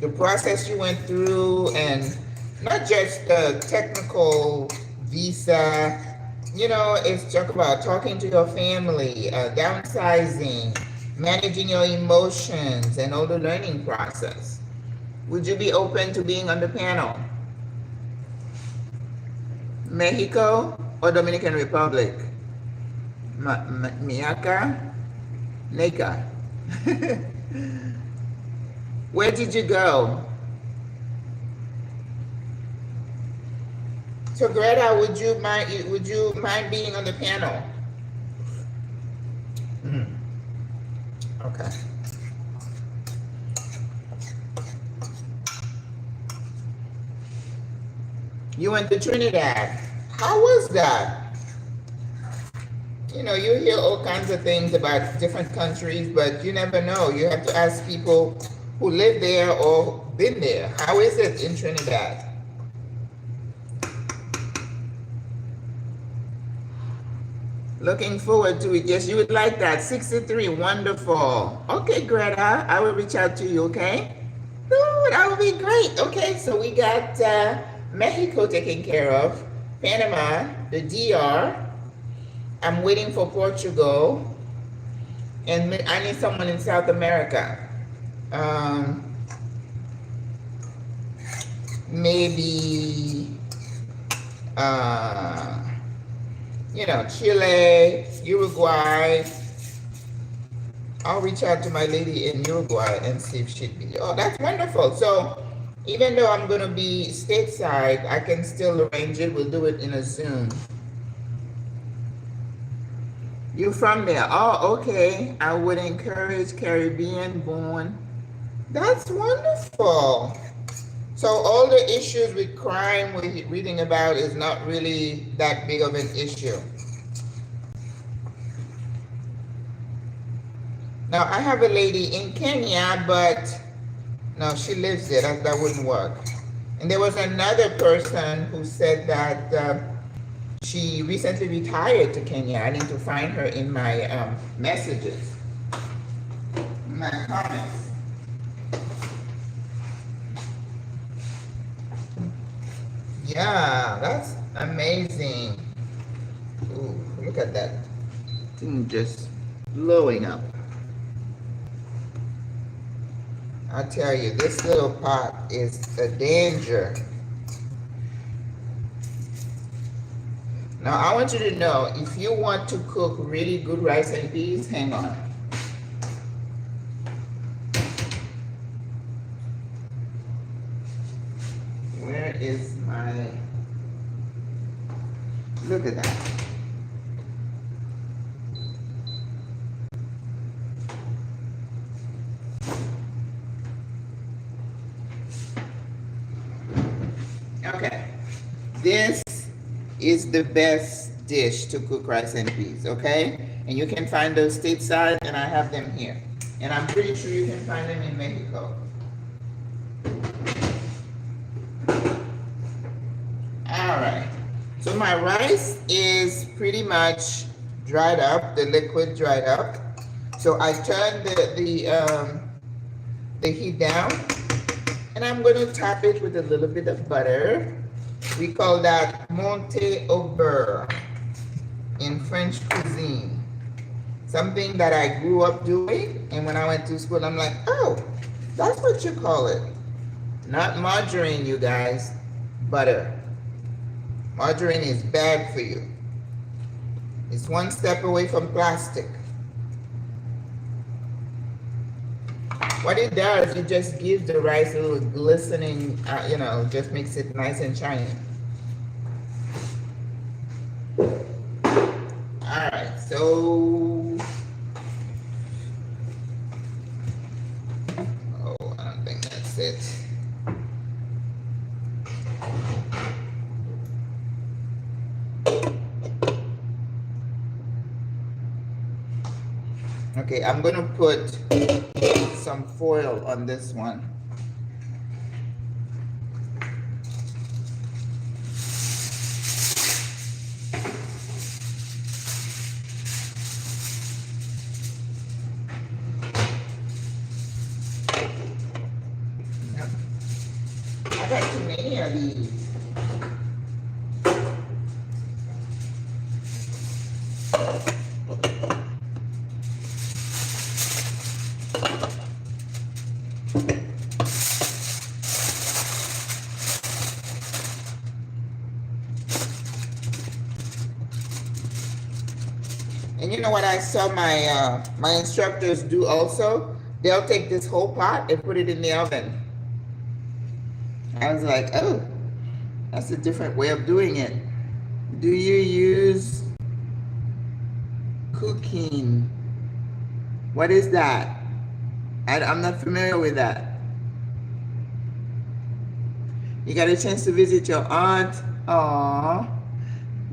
The process you went through, and not just the technical visa, you know, it's talk about talking to your family, downsizing, managing your emotions, and all the learning process. Would you be open to being on the panel? Mexico or Dominican Republic? Miaka? Nika? Where did you go? So Greta, would you mind being on the panel? Okay. You went to Trinidad. How was that? You know, you hear all kinds of things about different countries, but you never know. You have to ask people who live there or been there. How is it in Trinidad? Looking forward to it. Yes, you would like that. 63, wonderful. Okay, Greta, I will reach out to you, okay? Oh, that would be great. Okay, so we got Mexico taken care of, Panama, the DR. I'm waiting for Portugal, and I need someone in South America. Maybe, you know, Chile, Uruguay. I'll reach out to my lady in Uruguay and see if she'd be, oh, that's wonderful. So even though I'm gonna be stateside, I can still arrange it. We'll do it in a Zoom. You from there? Oh, okay. I would encourage Caribbean born. That's wonderful. So all the issues with crime we're reading about is not really that big of an issue. Now I have a lady in Kenya, but no, she lives there. That wouldn't work. And there was another person who said that she recently retired to Kenya. I need to find her in my messages, in my comments. Yeah, that's amazing. Ooh, look at that thing just blowing up. I tell you, this little pot is a danger. Now, I want you to know, if you want to cook really good rice and peas, hang on. Where is my, look at that. Okay, this is the best dish to cook rice and peas, okay? And you can find those stateside, and I have them here. And I'm pretty sure you can find them in Mexico. All right, so my rice is pretty much dried up, the liquid dried up. So I turned the heat down, and I'm going to top it with a little bit of butter. We call that monte au beurre in French cuisine. Something that I grew up doing, and when I went to school, I'm like, oh, that's what you call it. Not margarine, you guys, butter. Margarine is bad for you. It's one step away from plastic. What it does, it just gives the rice a little glistening, you know, just makes it nice and shiny. All right, so, oh, I don't think that's it. Okay, I'm gonna put some foil on this one. I got too many of these. And you know what I saw my my instructors do also? They'll take this whole pot and put it in the oven. I was like, oh, that's a different way of doing it. Do you use cooking? What is that? I'm not familiar with that. You got a chance to visit your aunt? Aww.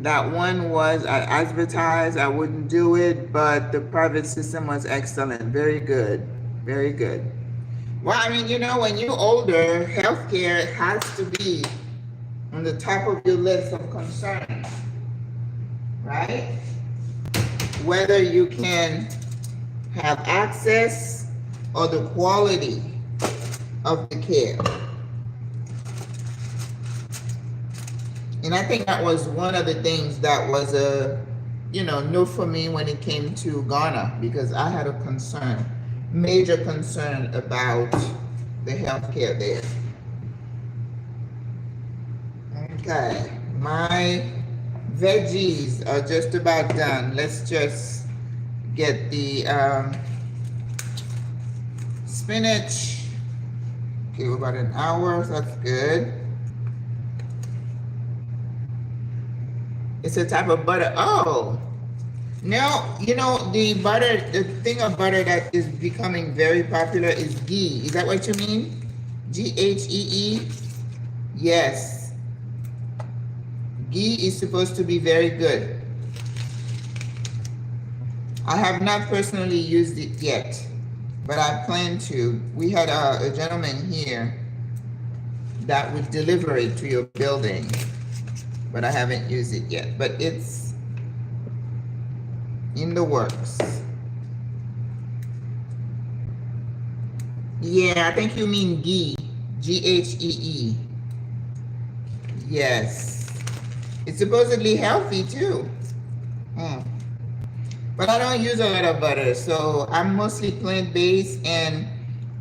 That one was advertised. I wouldn't do it, but the private system was excellent. Very good. Very good. Well, I mean, you know, when you're older, healthcare has to be on the top of your list of concerns, right? Whether you can have access or the quality of the care. And I think that was one of the things that was a, you know, no for me when it came to Ghana, because I had a concern, major concern about the healthcare there. Okay, my veggies are just about done. Let's just get the spinach. Okay, we're about an hour, so that's good. It's a type of butter. Oh, now, you know, the butter, the thing of butter that is becoming very popular is ghee. Is that what you mean? Ghee? Yes, ghee is supposed to be very good. I have not personally used it yet, but I plan to. We had a gentleman here that would deliver it to your building, but I haven't used it yet. But it's in the works. Yeah, I think you mean ghee. Ghee. Yes. It's supposedly healthy too. But I don't use a lot of butter, so I'm mostly plant-based, and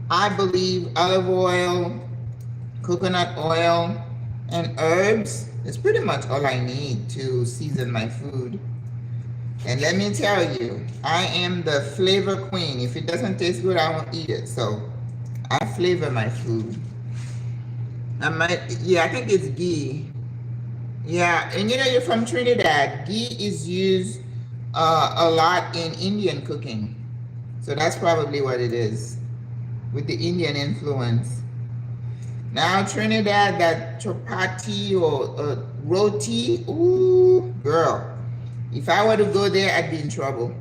I believe olive oil, coconut oil, and herbs is pretty much all I need to season my food. And let me tell you, I am the flavor queen. If it doesn't taste good, I won't eat it. So I flavor my food. I think it's ghee. Yeah, and you're from Trinidad. Ghee is used a lot in Indian cooking. So that's probably what it is, with the Indian influence. Now Trinidad, that chapati or roti, ooh, girl. If I were to go there, I'd be in trouble.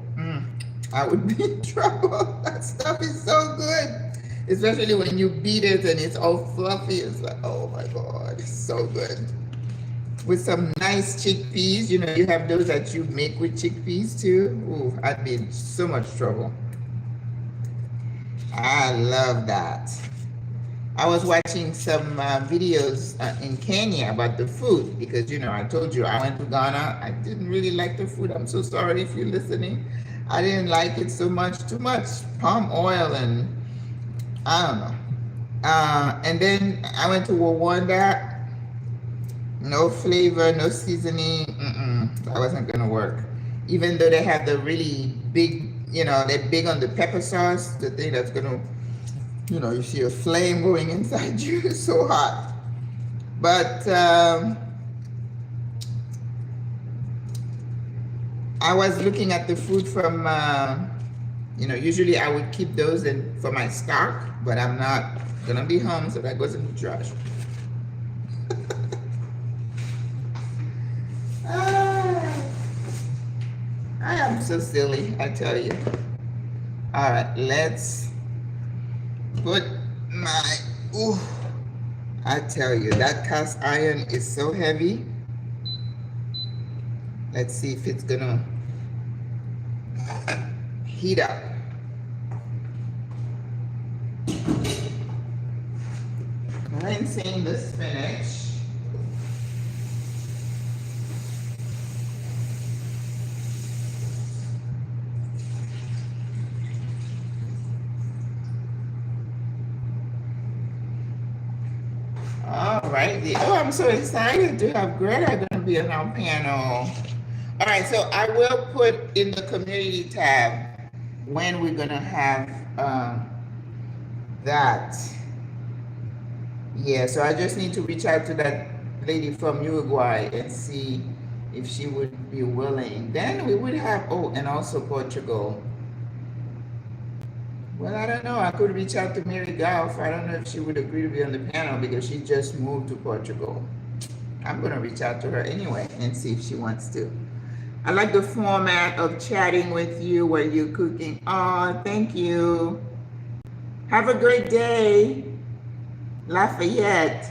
I would be in trouble. That stuff is so good. Especially when you beat it and it's all fluffy. It's like, oh my God, it's so good. With some nice chickpeas, you have those that you make with chickpeas too. Ooh, I'd be in so much trouble. I love that. I was watching some videos in Kenya about the food because, I told you I went to Ghana. I didn't really like the food. I'm so sorry if you're listening. I didn't like it so much, too much palm oil, and I don't know. And then I went to Rwanda. No flavor, no seasoning. That wasn't going to work. Even though they have the really big, they're big on the pepper sauce, the thing that's going to, you see a flame going inside you. It's so hot. But I was looking at the food from, usually I would keep those for my stock, but I'm not going to be home, so that goes in the trash. I am so silly, I tell you. All right, let's put my, I tell you, that cast iron is so heavy. Let's see if it's gonna heat up. Rinsing the spinach. Alrighty. Oh, I'm so excited to have Greta going to be on our panel. All right, so I will put in the community tab when we're going to have that. Yeah, so I just need to reach out to that lady from Uruguay and see if she would be willing. Then we would have, and also Portugal. Well, I don't know. I could reach out to Mary Golf. I don't know if she would agree to be on the panel because she just moved to Portugal. I'm going to reach out to her anyway and see if she wants to. I like the format of chatting with you while you're cooking. Oh, thank you. Have a great day. Lafayette.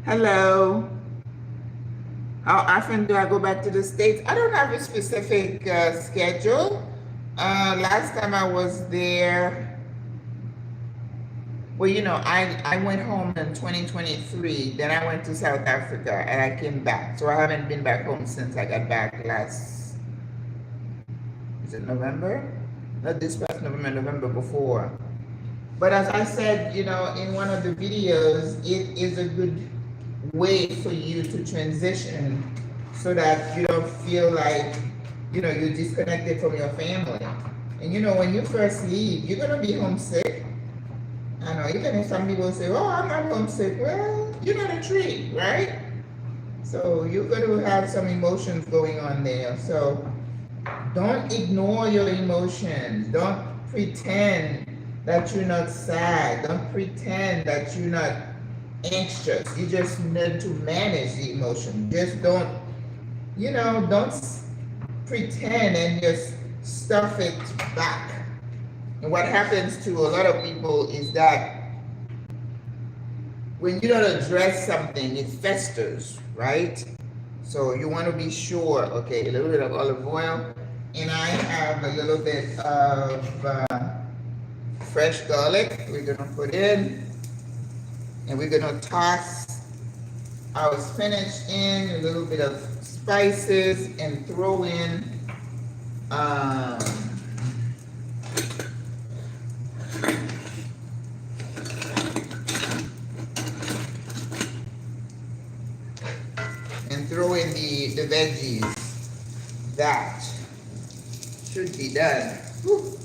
Hello. How often do I go back to the States? I don't have a specific schedule. Last time I was there, well, I went home in 2023. Then I went to South Africa and I came back. So I haven't been back home since I got back is it November? Not this past November before. But as I said, in one of the videos, it is a good way for you to transition so that you don't feel like, you're disconnected from your family. And when you first leave, you're going to be homesick. I know, even if some people say, I'm not homesick. Well, you're not a tree, right? So you're going to have some emotions going on there. So don't ignore your emotions. Don't pretend that you're not sad. Don't pretend that you're not anxious. You just need to manage the emotion. Just don't, don't pretend and just stuff it back. And what happens to a lot of people is that when you don't address something, it festers, right? So you want to be sure. Okay, a little bit of olive oil, and I have a little bit of fresh garlic we're gonna put in, and we're gonna toss our spinach in, a little bit of spices, and throw in the veggies. That should be done. Whew.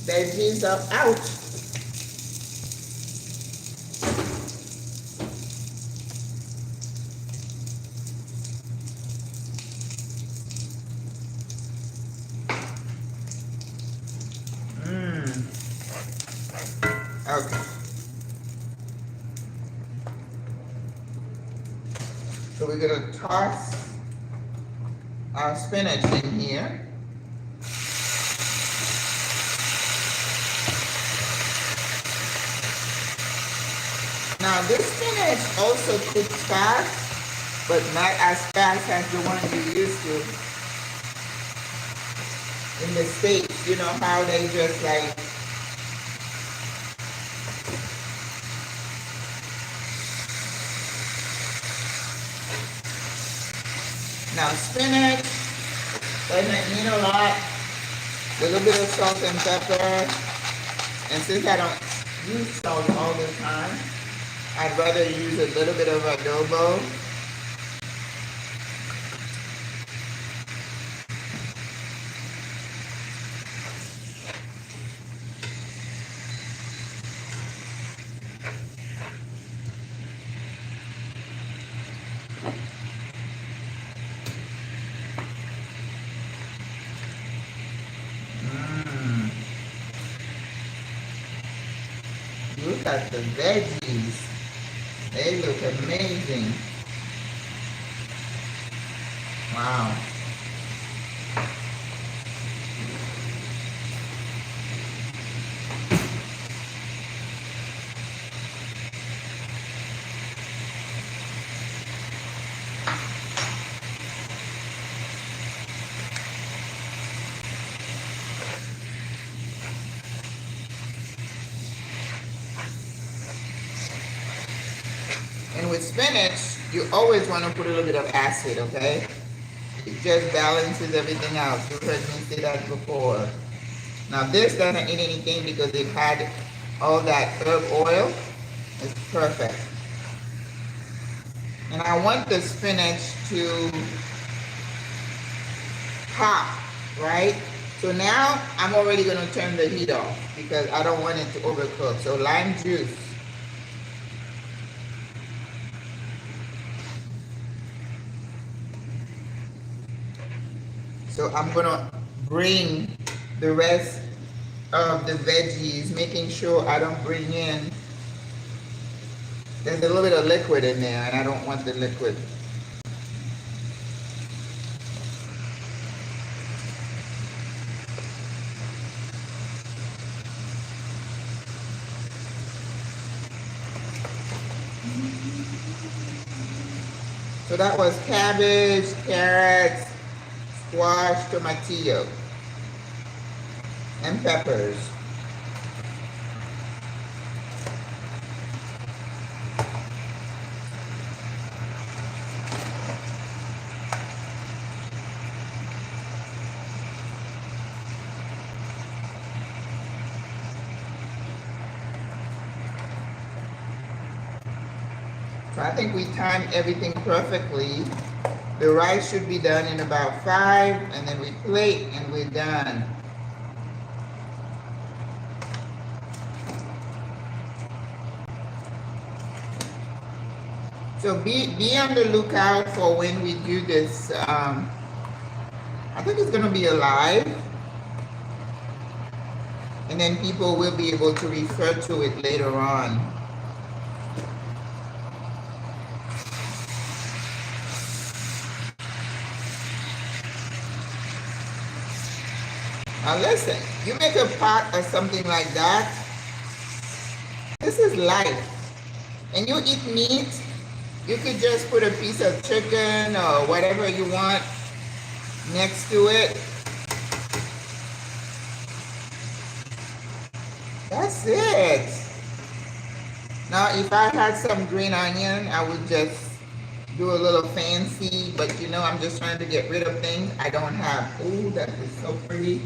Veggies are out. Okay. So we're going to toss our spinach in here. Now this spinach also cooks fast, but not as fast as the one you used to in the States. You know how they just like now spinach doesn't need a lot, a little bit of salt and pepper, and since I don't use salt all the time, I'd rather use a little bit of adobo. Look at the veggies. They look amazing. Wow. And with spinach, you always want to put a little bit of acid, okay? It just balances everything out. You heard me say that before. Now this doesn't need anything because it had all that herb oil. It's perfect. And I want the spinach to pop, right? So now I'm already going to turn the heat off because I don't want it to overcook. So lime juice. So I'm gonna bring the rest of the veggies, making sure I don't bring in, there's a little bit of liquid in there and I don't want the liquid. So that was cabbage, carrots, squash, tomatillo, and peppers. So I think we timed everything perfectly. The rice should be done in about 5, and then we plate and we're done. So be on the lookout for when we do this I think it's gonna be alive, and then people will be able to refer to it later on. Now listen, you make a pot or something like that, this is life. And you eat meat, you could just put a piece of chicken or whatever you want next to it. That's it. Now, if I had some green onion, I would just do a little fancy, but you know, I'm just trying to get rid of things I don't have. Ooh, that is so pretty.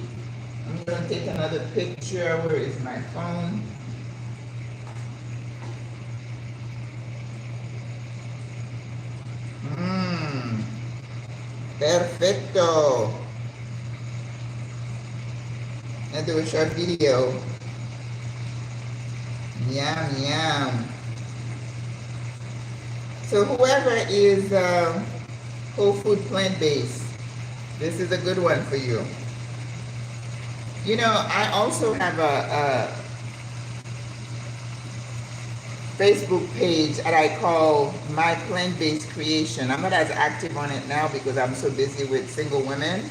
I'm gonna take another picture. Where is my phone? Mmm. Perfecto. And do a short video. Yum, yum. So whoever is whole food plant-based, this is a good one for you. You know, I also have a Facebook page that I call My Plant-Based Creation. I'm not as active on it now because I'm so busy with single women.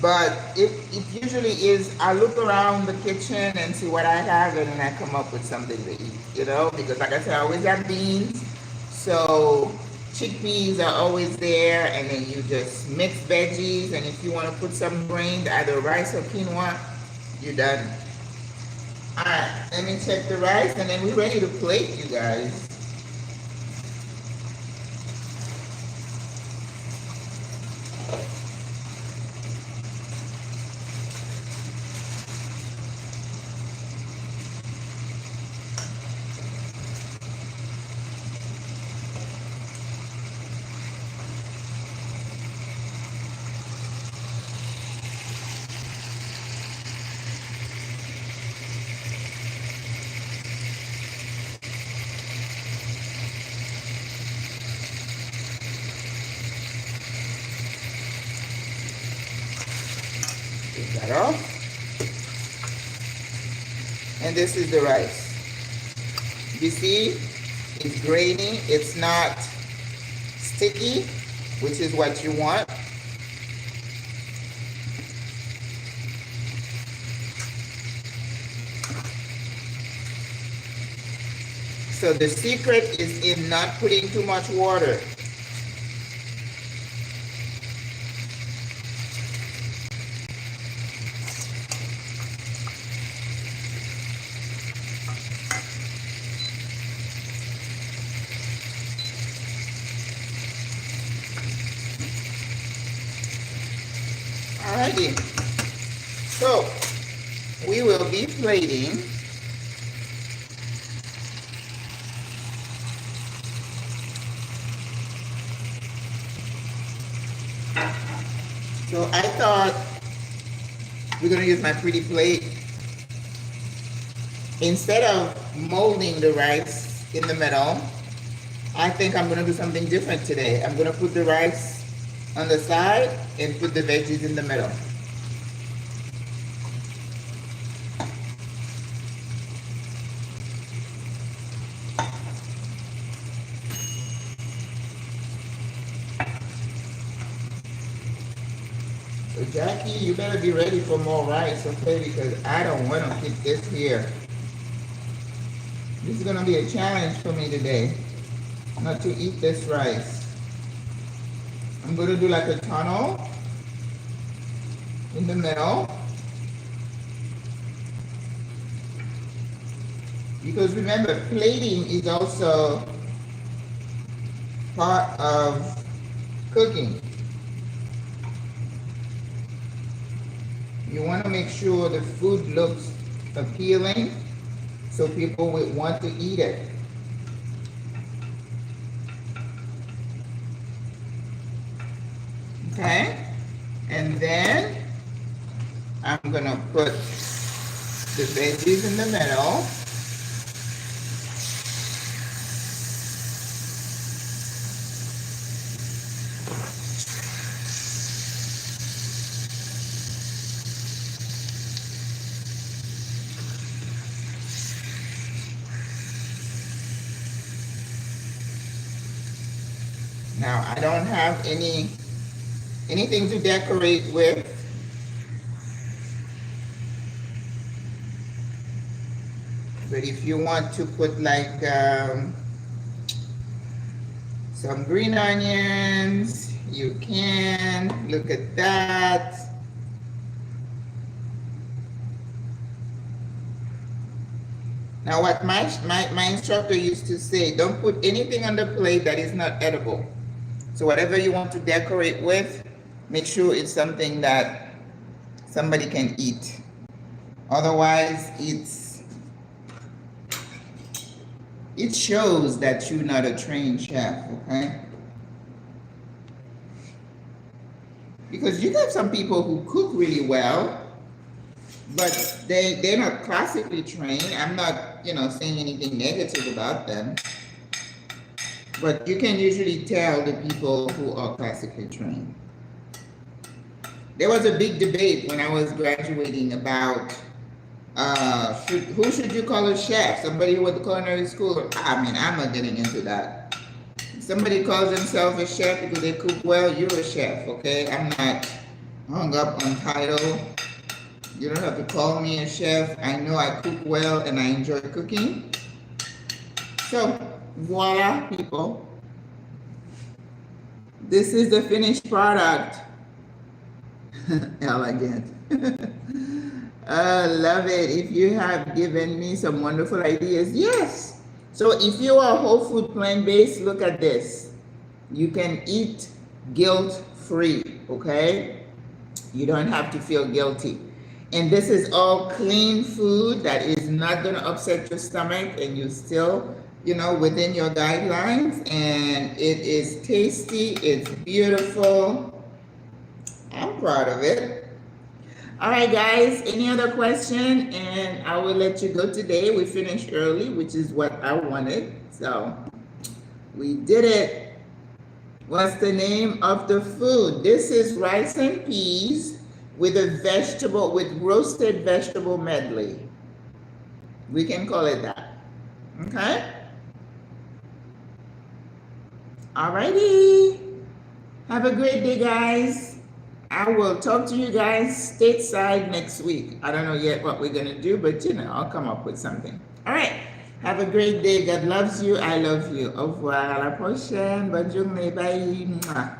But it usually is, I look around the kitchen and see what I have, and then I come up with something to eat, you know? Because like I said, I always have beans. So chickpeas are always there, and then you just mix veggies, and if you want to put some grain, either rice or quinoa, you're done. All right, let me check the rice, and then we're ready to plate, you guys. Take that off. And this is the rice. You see, it's grainy, it's not sticky, which is what you want. So the secret is in not putting too much water. Alrighty, so we will be plating. So I thought we're gonna use my pretty plate. Instead of molding the rice in the middle, I think I'm gonna do something different today. I'm gonna put the rice on the side and put the veggies in the middle. So Jackie, you better be ready for more rice, okay? Because I don't want to keep this here. This is gonna be a challenge for me today, not to eat this rice. I'm going to do like a tunnel in the middle. Because remember, plating is also part of cooking. You want to make sure the food looks appealing so people will want to eat it. Okay, and then I'm gonna put the veggies in the middle. Now, I don't have anything to decorate with. But if you want to put like some green onions, you can. Look at that. Now what my instructor used to say, don't put anything on the plate that is not edible. So whatever you want to decorate with, make sure it's something that somebody can eat. Otherwise, it shows that you're not a trained chef, okay? Because you have some people who cook really well, but they're not classically trained. I'm not, saying anything negative about them. But you can usually tell the people who are classically trained. There was a big debate when I was graduating about who should you call a chef? Somebody with the culinary school? I mean, I'm not getting into that. If somebody calls themselves a chef because they cook well, you're a chef, okay? I'm not hung up on title. You don't have to call me a chef. I know I cook well and I enjoy cooking. So, voila, people. This is the finished product. Elegant. Love it. If you have given me some wonderful ideas, yes. So if you are whole food plant-based, look at this. You can eat guilt-free, okay? You don't have to feel guilty. And this is all clean food that is not going to upset your stomach, and you still, within your guidelines. And it is tasty. It's beautiful. I'm proud of it. All right, guys, any other question? And I will let you go today. We finished early, which is what I wanted. So we did it. What's the name of the food? This is rice and peas with roasted vegetable medley. We can call it that. Okay? All righty. Have a great day, guys. I will talk to you guys stateside next week. I don't know yet what we're going to do, but I'll come up with something. All right. Have a great day. God loves you. I love you. Au revoir. À la prochaine. Bonne journée. Bye.